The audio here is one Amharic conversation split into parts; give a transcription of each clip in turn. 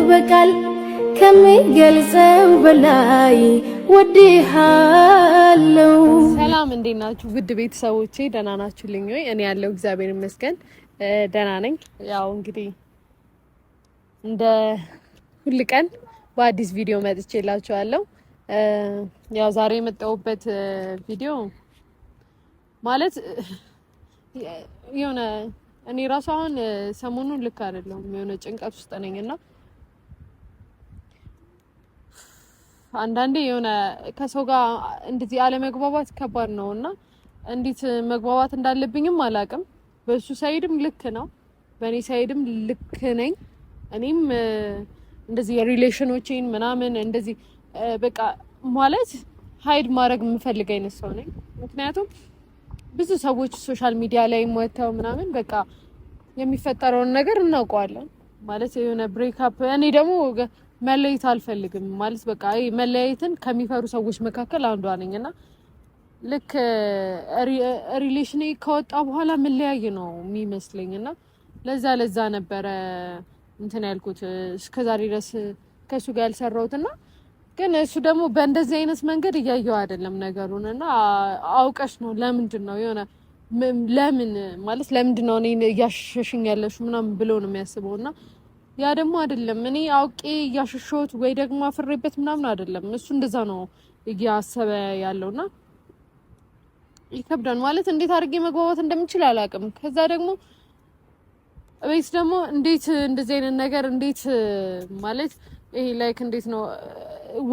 በቃል ከሚገልጸው በላይ ወድሃለው። ሰላም እንዴት ናችሁ ውድ ቤተሰቦቼ? ደህና ናችሁልኝ ወይ? እኔ ያለው እግዚአብሔር ይመስገን ደህና ነኝ። ያው እንግዲህ እንደ ሁሉ ቀን በአዲስ ቪዲዮ መጥቼላችኋለሁ። ያው ዛሬ የመጣሁበት ቪዲዮ ማለት የሆነ እኔ ራሱ አሁን ሰሞኑን ልክ አይደለም የሆነ ጭንቀት ውስጥ ነኝና አንዳንዴ የሆነ ከሰው ጋር እንደዚህ አለመግባባት ከባድ ነውና እንዴት መግባባት እንዳለብኝም አላውቅም። በሱ ሳይድም ልክ ነው፣ በኔ ሳይድም ልክ ነኝ። እኔም እንደዚህ የሪሌሽኖቼን ምናምን እንደዚህ በቃ ማለት ሃይድ ማድረግ የምፈልግ አይነት ሰው ነኝ። ምክንያቱም ብዙ ሰዎች ሶሻል ሚዲያ ላይ ወጥተው ምናምን በቃ የሚፈጠረውን ነገር እናውቀዋለን ማለት የሆነ ብሬክ አፕ። እኔ ደግሞ መለየት አልፈልግም ማለት በቃ መለያየትን ከሚፈሩ ሰዎች መካከል አንዷ ነኝና ልክ ሪሌሽኔ ከወጣ በኋላ መለያየ ነው የሚመስለኝና ለዛ ነበረ እንትን ያልኩት እስከዛሬ ድረስ ከሱ ጋር ያልሰራሁትና ግን እሱ ደግሞ በእንደዚህ አይነት መንገድ እያየው አይደለም ነገሩንና አውቀሽ ነው ለምንድነው የሆነ ለምን ማለት ለምንድነው እኔ እያሸሽኝ ያለሽ ምናምን ብሎ ነው የሚያስበውና ያ ደግሞ አይደለም እኔ አውቄ እያሸሸሁት ወይ ደግሞ አፍሬበት ምናምን አይደለም። እሱ እንደዛ ነው እያሰበ ያለውና ይከብዳል ማለት እንዴት አድርጌ መግባባት እንደምችል አላውቅም። ከዛ ደግሞ ወይስ ደግሞ እንዴት እንደዚህ አይነት ነገር እንዴት ማለት ይሄ ላይክ እንዴት ነው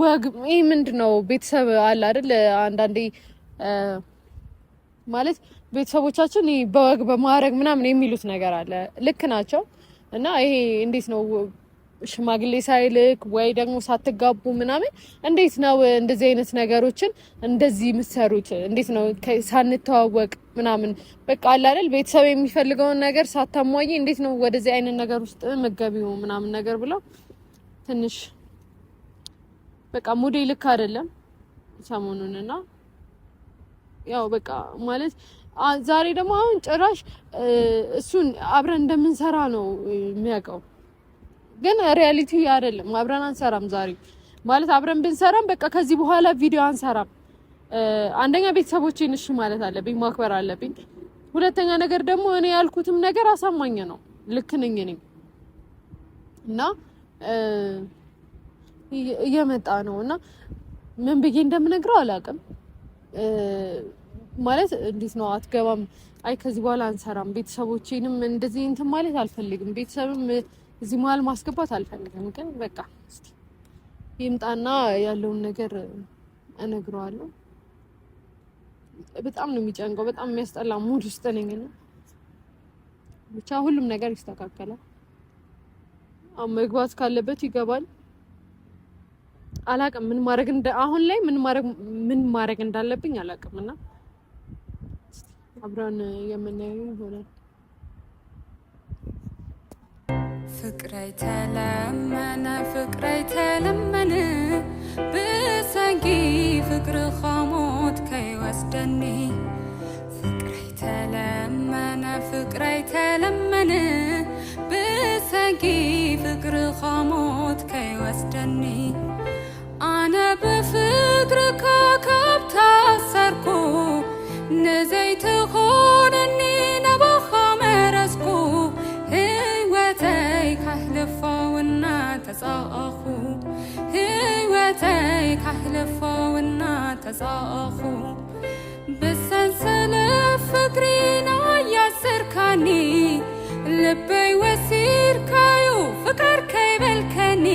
ወግ ይሄ ምንድነው ቤተሰብ አለ አይደል? አንዳንዴ ማለት ቤተሰቦቻችን በወግ በማረግ ምናምን የሚሉት ነገር አለ። ልክ ናቸው። እና ይሄ እንዴት ነው ሽማግሌ ሳይልክ ወይ ደግሞ ሳትጋቡ ምናምን እንዴት ነው እንደዚህ አይነት ነገሮችን እንደዚህ የምትሰሩት? እንዴት ነው ሳንተዋወቅ ምናምን በቃ አለ አይደል ቤተሰብ የሚፈልገውን ነገር ሳታሟይ እንዴት ነው ወደዚህ አይነት ነገር ውስጥ መገቢው ምናምን ነገር ብለው ትንሽ በቃ ሙዴ ልክ አይደለም ሰሞኑንና ያው በቃ ማለት ዛሬ ደግሞ አሁን ጭራሽ እሱን አብረን እንደምንሰራ ነው የሚያውቀው። ግን ሪያሊቲ አይደለም፣ አብረን አንሰራም። ዛሬ ማለት አብረን ብንሰራም በቃ ከዚህ በኋላ ቪዲዮ አንሰራም። አንደኛ ቤተሰቦቼን እሺ ማለት አለብኝ፣ ማክበር አለብኝ። ሁለተኛ ነገር ደግሞ እኔ ያልኩትም ነገር አሳማኝ ነው፣ ልክ ነኝ እኔ እና እየመጣ ነውና ምን ብዬ እንደምነግረው አላውቅም። ማለት እንዴት ነው አትገባም? አይ ከዚህ በኋላ አንሰራም። ቤተሰቦቼንም እንደዚህ እንትን ማለት አልፈልግም። ቤተሰብም እዚህ መሀል ማስገባት አልፈልግም። ግን በቃ እስቲ ይምጣና ያለውን ነገር እነግረዋለሁ። በጣም ነው የሚጨንቀው፣ በጣም የሚያስጠላ ሙድ ውስጥ ነኝ እና ብቻ ሁሉም ነገር ይስተካከላል። መግባት ካለበት ይገባል። አላውቅም ምን ማድረግ አሁን ላይ ምን ማድረግ እንዳለብኝ አላውቅምና አብረን የምናየው ይሆናል። ፍቅሬ ተለመነ ብሰንጊ ፍቅር ኸሞት ከይወስደኒ ፍቅሬ ተለመነ ብሰንጊ ፍቅር ኸሞት ከይወስደኒ አነ በፍቅርካ ካብታ ሰርኩ ነዘይት ኾነኒ ነባኻ መረስኩ ህይወተይ ካህልፈውና ተጻአኹ ህይወተይ ካህልፈውና ተጻአኹ ብሰንሰለት ፍቅሪና ያስርካኒ ልበይ ወሲርካዩ ፍቅር ከይበልከኒ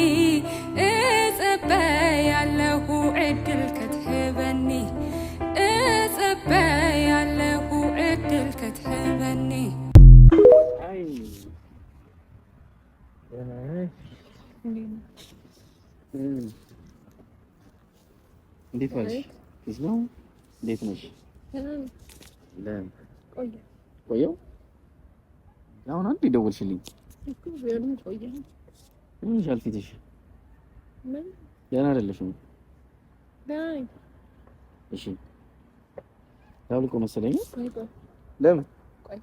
እጽበይ ያለሁ ዕድል ክትህበኒ ያለሁ ዕድል ክትህበኒ እንዴት ዋልሽ? እንዴት ነሽ? ቆየው አሁን አንዴ ደወልሽልኝ እኮ ቢሆንም ቆየሁ። ምን ሻልፊትሽ? ደህና አይደለሽም? እሺ ታውልቆ መሰለኝ። ለምን? ቆይ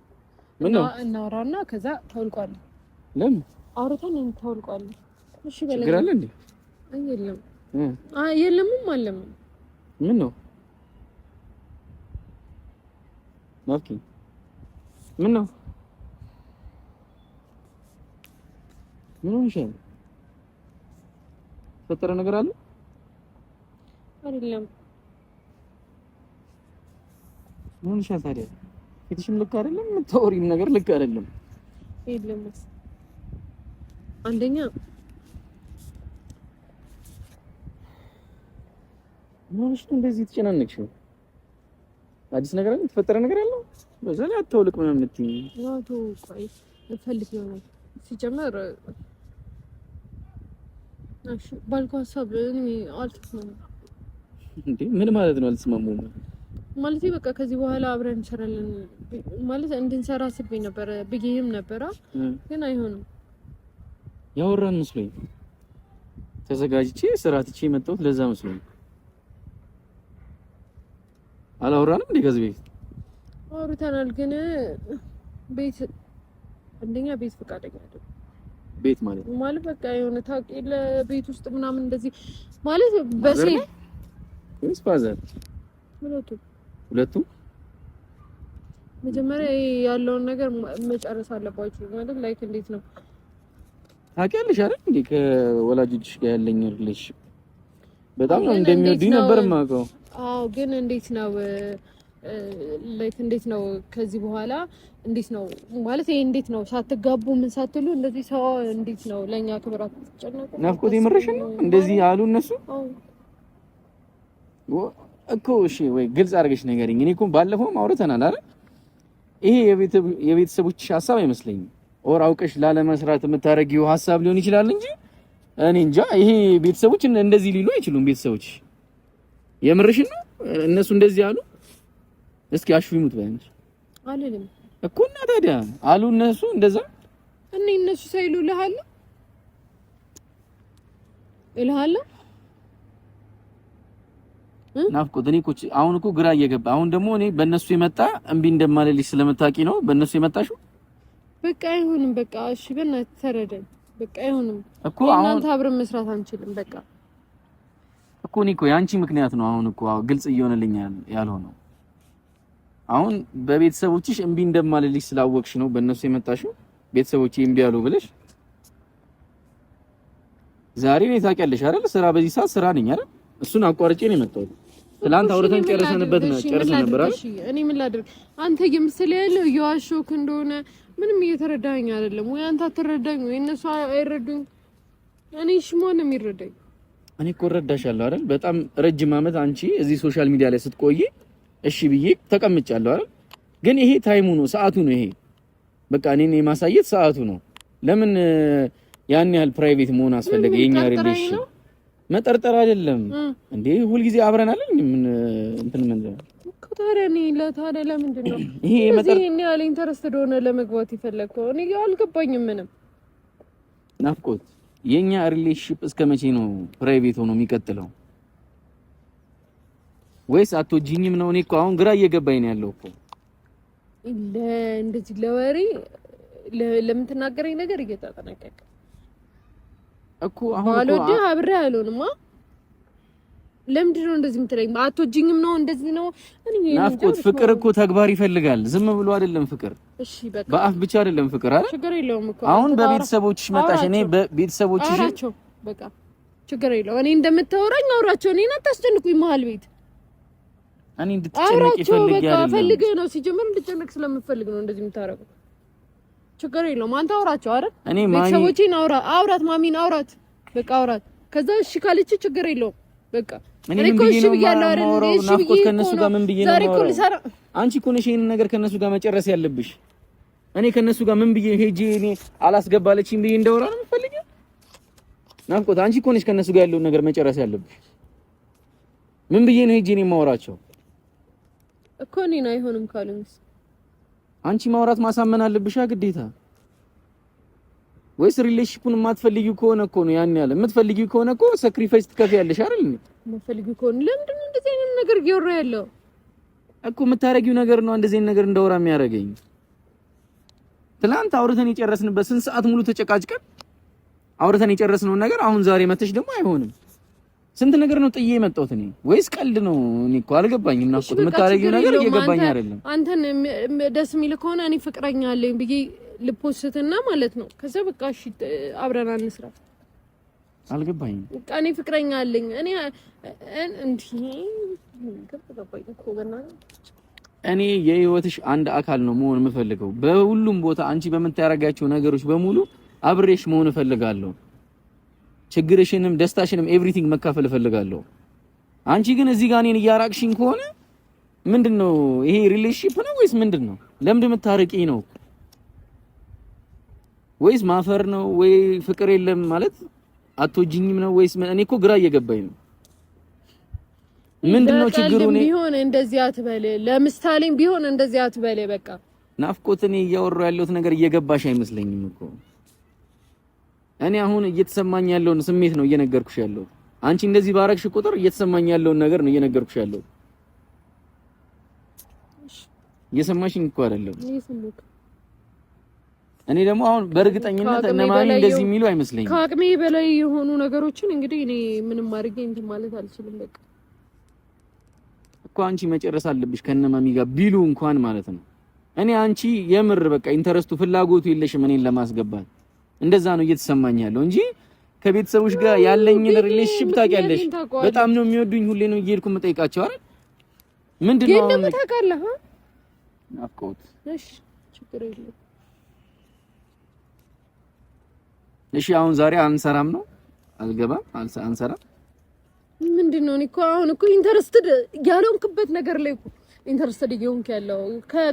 ምን ነው እናወራና ከዛ ታውልቋል። ለምን? አውርተን ታውልቋል። እሺ በለኝ ችግር አለ እንዴ? የለም የለምም አለም ምን ነው ማፍኪ ምን ነው ምን ሆነሻል? ፈጠረ ነገር አለ አይደለም ምን ሆነሻል ታዲያ? ፊትሽም ልክ አይደለም፣ የምታወሪም ነገር ልክ አይደለም። የለም አንደኛ ምንሽ እንደዚህ ተጨናነቅሽው? አዲስ ነገር አለ? የተፈጠረ ነገር አለ? በዛ ላይ አታውልቅ ምናምን የምትይኝ ነው። ቆይ ፈልግ ነው ሲጀመር እሺ ባልኩ ሀሳብ እኔ አልተስማማም። እንዴ ምን ማለት ነው አልተስማማም? ማለት በቃ ከዚህ በኋላ አብረን እንሰራለን ማለት እንድንሰራ አስቤ ነበር ብዬም ነበር፣ ግን አይሆንም። ያወራን መስሎኝ ተዘጋጅቼ ስራ ትቼ መጣሁት። ለዛ መስሎኝ አላወራንም እንዴ? ከዚህ ቤት አውርተናል፣ ግን ቤት አንደኛ ቤት ፈቃደኛ አይደለም። ቤት ማለት በቃ የሆነ ታውቂለ ቤት ውስጥ ምናምን እንደዚህ ማለት በሴት ወይስ ፋዘር ሁለቱም መጀመሪያ ያለውን ነገር መጨረስ አለባችሁ። ማለት ላይክ እንዴት ነው ታውቂያለሽ አይደል እንዴ ከወላጆችሽ ጋር ያለኝ ሪሌሽን በጣም ነው እንደሚወዱኝ ነበር የማውቀው። አዎ ግን እንዴት ነው ላይክ እንዴት ነው ከዚህ በኋላ እንዴት ነው ማለት ይሄ እንዴት ነው ሳትጋቡ ምን ሳትሉ እንደዚህ ሰው እንዴት ነው ለኛ ክብራት ተጨነቁ? ናፍቆት የምርሽ ነው እንደዚህ አሉ እነሱ? አዎ እኮ እሺ ወይ ግልጽ አድርገሽ ንገሪኝ። እኔ እኮ ባለፈውም አውርተናል አይደል? ይሄ የቤተሰቦች ሐሳብ አይመስለኝም። ኦር አውቀሽ ላለመስራት የምታረጊው ሐሳብ ሊሆን ይችላል እንጂ እኔ እንጃ። ይሄ ቤተሰቦች እንደዚህ ሊሉ አይችሉም። ቤተሰቦች የምርሽን ነው እነሱ እንደዚህ አሉ? እስኪ አሽፉይሙት ባንቺ አልልም እኮ እና ታዲያ አሉ እነሱ እንደዛ? እነሱ ሳይሉ ልሃለ እልሃለ ናፍቆት እኔ እኮ አሁን እኮ ግራ እየገባ አሁን ደግሞ እኔ በእነሱ የመጣ እምቢ እንደማለልሽ ስለምታውቂ ነው በእነሱ የመጣሽው። በቃ አይሆንም። በቃ እሺ በእናትህ ተረዳኝ። በቃ አይሆንም እኮ አሁን እናንተ አብረን መስራት አንችልም። በቃ እኮ እኔ እኮ ያንቺ ምክንያት ነው አሁን እኮ ግልጽ እየሆነልኝ ያልሆነው። አሁን በቤተሰቦችሽ እምቢ እንደማለልሽ ስላወቅሽ ነው በእነሱ የመጣሽው። ቤተሰቦቼ እምቢ ያሉ ብለሽ ዛሬ ነው ታውቂያለሽ አይደል? ስራ በዚህ ሰዓት ስራ ነኝ አይደል? እሱን አቋርጬ ነው የመጣሁት። ትላንት አውርተን ጨርሰን ነበር አይደል? እኔ ምን ላድርግ? አንተ የምስል ያለው የዋሾክ እንደሆነ ምንም እየተረዳኸኝ አይደለም። ወይ አንተ አትረዳኝ ወይ እነሱ አይረዱኝ። እኔ ማን ነው የሚረዳኝ? እኔ እኮ እረዳሻለሁ አይደል? በጣም ረጅም ዓመት አንቺ እዚህ ሶሻል ሚዲያ ላይ ስትቆይ እሺ ብዬ ተቀምጫለሁ አይደል? ግን ይሄ ታይሙ ነው፣ ሰዓቱ ነው። ይሄ በቃ እኔን የማሳየት ሰዓቱ ነው። ለምን ያን ያህል ፕራይቬት መሆን አስፈለገ? የኛ ሪሌሽን መጠርጠር አይደለም እንዴ? ሁልጊዜ አብረን አይደል? ምን እንትን ምን ታረኒ ለታረ ለምንድን ነው ይሄ መጠር እኔ ያለ ኢንተረስት ሆነ ለመግባት ይፈለግከው? እኔ አልገባኝም ምንም። ናፍቆት የኛ ሪሌሽንሺፕ እስከ መቼ ነው ፕራይቬት ሆኖ የሚቀጥለው? ወይስ አትወጂኝም ነው? እኔ እኮ አሁን ግራ እየገባኝ ነው ያለው እኮ እንደዚህ ለወሬ ለምን ትናገረኝ ነገር እየተጠነቀቀ እኮ አሁን እኮ አብሬ አልሆንማ። ለምንድን ነው እንደዚህ የምትለኝ? አትወጂኝም ነው እንደዚህ ነው? እኔ ናፍቆት ፍቅር እኮ ተግባር ይፈልጋል። ዝም ብሎ አይደለም ፍቅር። እሺ በቃ በአፍ ብቻ አይደለም ፍቅር አይደል? ችግር የለውም እኮ አሁን በቤተሰቦችሽ መጣሽ። እኔ በቤተሰቦችሽ በቃ ችግር የለውም። እኔ እንደምታወራኝ አውራቸው። እኔን አታስጨንቁኝ መሀል ቤት። እኔ እንድትጨነቅ ይፈልጋል። ፈልገህ ነው ሲጀምር እንድትጨነቅ ስለምፈልግ ነው እንደዚህ የምታረገው። ችግር የለውም። አንተ አውራቸው አይደል? ቤተሰቦቼን አውራት፣ ማሚን አውራት፣ በቃ አውራት። ከዛ እሺ ካለች ችግር የለውም በቃ እኔ እኮ እሺ ብያለሁ አይደል? እሺ ብዬ ከነሱ ጋር ምን ብዬ ነው የማወራው? አንቺ እኮ ነሽ ይሄን ነገር ከነሱ ጋር መጨረስ ያለብሽ። እኔ ከነሱ ጋር ምን ብዬ ሄጄ እኔ አላስገባለችኝ ብዬ እንደወራ ነው የምፈልገው? ናፍቆት አንቺ እኮ ነሽ ከነሱ ጋር ያለውን ነገር መጨረስ ያለብሽ። ምን ብዬ ነው ሄጄ እኔ የማወራቸው እኮ? እኔን አይሆንም ካሉኝስ አንቺ ማውራት ማሳመን አለብሽ ግዴታ። ወይስ ሪሌሽንሺፑን የማትፈልጊው ከሆነ እኮ ነው ያን ያለ የምትፈልጊው ከሆነ እኮ ሳክሪፋይስ ትከፍያለሽ አይደል? የምትፈልጊው ከሆነ ለምንድን ነው እንደዚህ አይነት ነገር እያወራ ያለው እኮ? የምታረጊው ነገር ነው እንደዚህ አይነት ነገር እንዳወራ የሚያደርገኝ። ትላንት አውርተን የጨረስንበት ስንት ሰዓት ሙሉ ተጨቃጭቀን አውርተን የጨረስነው ነገር አሁን ዛሬ መተሽ ደግሞ አይሆንም። ስንት ነገር ነው ጥዬ የመጣሁት እኔ ወይስ ቀልድ ነው? እኔ እኮ አልገባኝም። ናፍቆት የምታረጊው ነገር እየገባኝ አይደለም። አንተን ደስ የሚል ከሆነ እኔ ፍቅረኛ አለኝ ብዬ ልፖስትና ማለት ነው። ከዛ በቃ እሺ አብረን አንስራ። አልገባኝም። በቃ እኔ ፍቅረኛ አለኝ እኔ እኔ የህይወትሽ አንድ አካል ነው መሆን የምፈልገው። በሁሉም ቦታ አንቺ በምታረጋቸው ነገሮች በሙሉ አብሬሽ መሆን እፈልጋለሁ። ችግርሽንም ደስታሽንም ኤቭሪቲንግ መካፈል እፈልጋለሁ። አንቺ ግን እዚህ ጋር እኔን እያራቅሽኝ ከሆነ ምንድነው ይሄ? ሪሌሽንሺፕ ነው ወይስ ምንድነው? ለምን የምታርቂኝ ነው? ወይስ ማፈር ነው ወይ ፍቅር የለም ማለት አትወጂኝም ነው ወይስ እኔ እኮ ግራ እየገባኝ ነው። ምንድነው ችግሩ? እኔ ቢሆን እንደዚህ አትበል፣ ለምሳሌም ቢሆን እንደዚህ አትበል። በቃ ናፍቆት እኔ እያወራሁ ያለሁት ነገር እየገባሽ አይመስለኝም እኮ። እኔ አሁን እየተሰማኝ ያለውን ስሜት ነው እየነገርኩሽ ያለሁት። አንቺ እንደዚህ ባረግሽ ቁጥር እየተሰማኝ ያለውን ነገር ነው እየነገርኩሽ ያለሁት። እየሰማሽኝ እኮ አይደለም። እኔ ደግሞ አሁን በእርግጠኝነት እነማን እንደዚህ የሚሉ አይመስለኝም። ከአቅሜ በላይ የሆኑ ነገሮችን እንግዲህ እኔ ምንም አድርጌ እንትን ማለት አልችልም። በቃ እኮ አንቺ መጨረስ አለብሽ ከነማሚ ጋር ቢሉ እንኳን ማለት ነው። እኔ አንቺ የምር በቃ ኢንተረስቱ ፍላጎቱ የለሽም እኔን ለማስገባት። እንደዛ ነው እየተሰማኝ ያለው እንጂ ከቤተሰቦች ጋር ያለኝን ሪሌሽንሺፕ ታውቂያለሽ። በጣም ነው የሚወዱኝ። ሁሌ ነው እየሄድኩ የምጠይቃቸው አይደል? ምንድነው ግን ደግሞ ታውቃለህ ናፍቆት። እሺ ችግር የለም። እሺ አሁን ዛሬ አንሰራም ነው? አልገባም። አንሰራም ምንድነው? እኔ እኮ አሁን እኮ ኢንተረስትድ ያለውንክበት ነገር ላይ እኮ ኢንተረስትድ እየሆንክ ያለው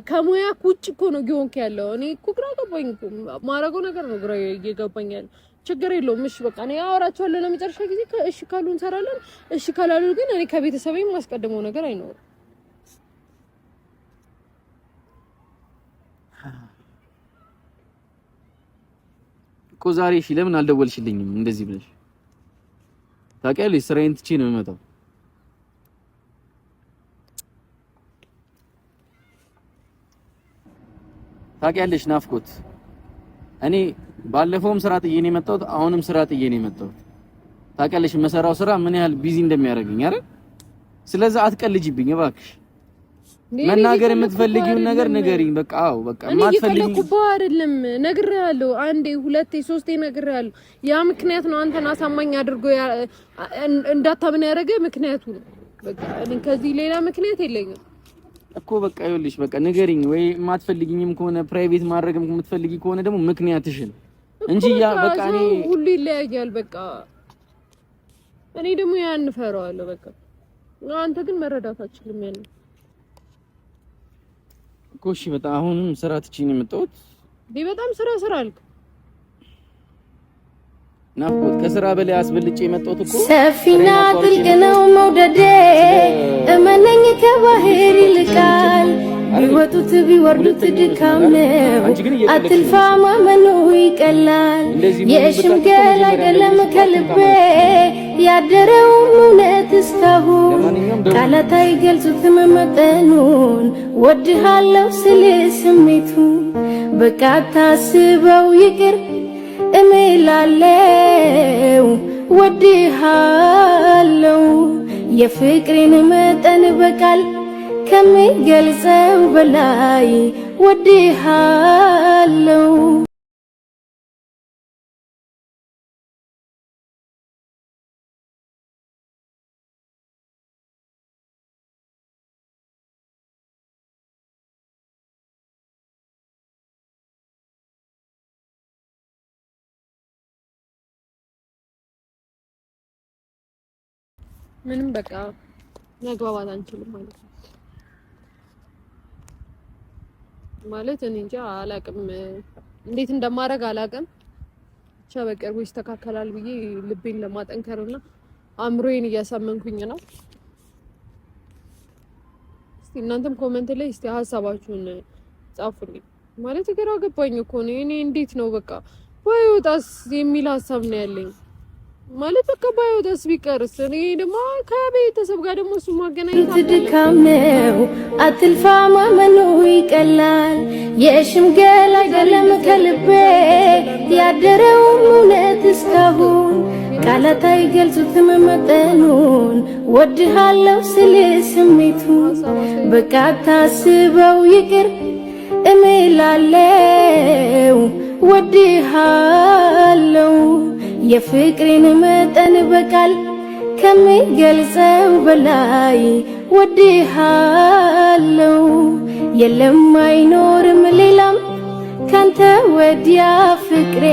ከሙያ ውጭ እኮ ነው እየሆንክ ያለው። እኔ እኮ ግራ ገባኝ እኮ ማረገው ነገር ነው ግራ እየገባኝ ያለው። ችግር የለውም። እሺ በቃ እኔ አወራቸዋለሁ ለመጨረሻ ጊዜ። እሺ ካሉ እንሰራለን፣ እሺ ካላሉ ግን እኔ ከቤተሰቤ ማስቀደመው ነገር አይኖርም እኮ። ዛሬ እሺ ለምን አልደወልሽልኝም እንደዚህ ብለሽ? ታውቂያለሽ ስራዬን ትቼ ነው የምመጣው። ታውቂያለሽ ናፍቆት፣ እኔ ባለፈውም ስራ ጥዬ ነው የመጣሁት፣ አሁንም ስራ ጥዬ ነው የመጣሁት። ታውቂያለሽ የምሰራው ስራ ምን ያህል ቢዚ እንደሚያደርገኝ አይደል? ስለዚህ አትቀልጂብኝ እባክሽ። መናገር የምትፈልጊውን ነገር ንገሪኝ። በቃ አዎ በቃ ማትፈልጊ አይደለም ነግሬሃለሁ። አንዴ ሁለቴ ሶስቴ ነግሬሃለሁ። ያ ምክንያት ነው አንተን አሳማኝ አድርጎ እንዳታምን ያደረገ ምክንያቱ ነው። በቃ እኔ ከዚህ ሌላ ምክንያት የለኝም እኮ። በቃ ይኸውልሽ በቃ ንገሪኝ። ወይ ማትፈልጊኝም ከሆነ ፕራይቬት ማድረግም የምትፈልጊ ከሆነ ደግሞ ምክንያትሽን እንጂ ያ በቃ እኔ ሁሉ ይለያያል። በቃ እኔ ደግሞ ያን ፈራዋለሁ። በቃ አንተ ግን መረዳት አትችልም ያን ኮሺ። በጣም አሁንም ስራ ትቼ ነው የመጣሁት። በጣም ስራ አልክ ናፍቆት። ከስራ በላይ አስበልጬ የመጣሁት እኮ ሰፊና ጥልቅ ነው መውደዴ፣ እመነኝ ከባህር ይልቃል። ቢወጡት ቢወርዱት ድካም ነው፣ አትልፋ ማመኑ ይቀላል። የሽምገል አይደለም ከልቤ ያደረውን እውነት እስካሁን ቃላት አይገልጹትም መጠኑን። ወድሃለው ስል ስሜቱ በቃ ታስበው ይቅር እምላለው። ወድሃለው የፍቅሬን መጠን በቃል ከሚገልጸው በላይ ወድሃለው። ምንም በቃ መግባባት አንችልም ማለት ነው። ማለት እኔ እንጃ አላቅም፣ እንዴት እንደማደርግ አላቅም። ብቻ በቅርቡ ይስተካከላል ብዬ ልቤን ለማጠንከርና አእምሮዬን እያሳመንኩኝ ነው። እስቲ እናንተም ኮሜንት ላይ እስቲ ሀሳባችሁን ጻፉልኝ። ማለት ግራ ገባኝ እኮ ነው እኔ እንዴት ነው በቃ ባይወጣስ የሚል ሀሳብ ነው ያለኝ። ማለት በቃ ባይወጣስ ቢቀርስ እኔ ደግሞ ከቤተሰብ ጋር ደግሞ እሱ ማገናኘት ትድካም ነው አትልፋ ማመኑ ይቀላል የሽምገላ አይደለም ከልቤ ያደረው እውነት እስካሁን ቃላት አይገልጹትም መጠኑን ወድሃለሁ ስል ስሜቱን በቃ ታስበው ይቅር እምላለው ወድሃለሁ የፍቅሬን መጠን በቃል ከሚገልጸው በላይ ወድሃለሁ የለም አይኖርም ሌላም ካንተ ወዲያ ፍቅሬ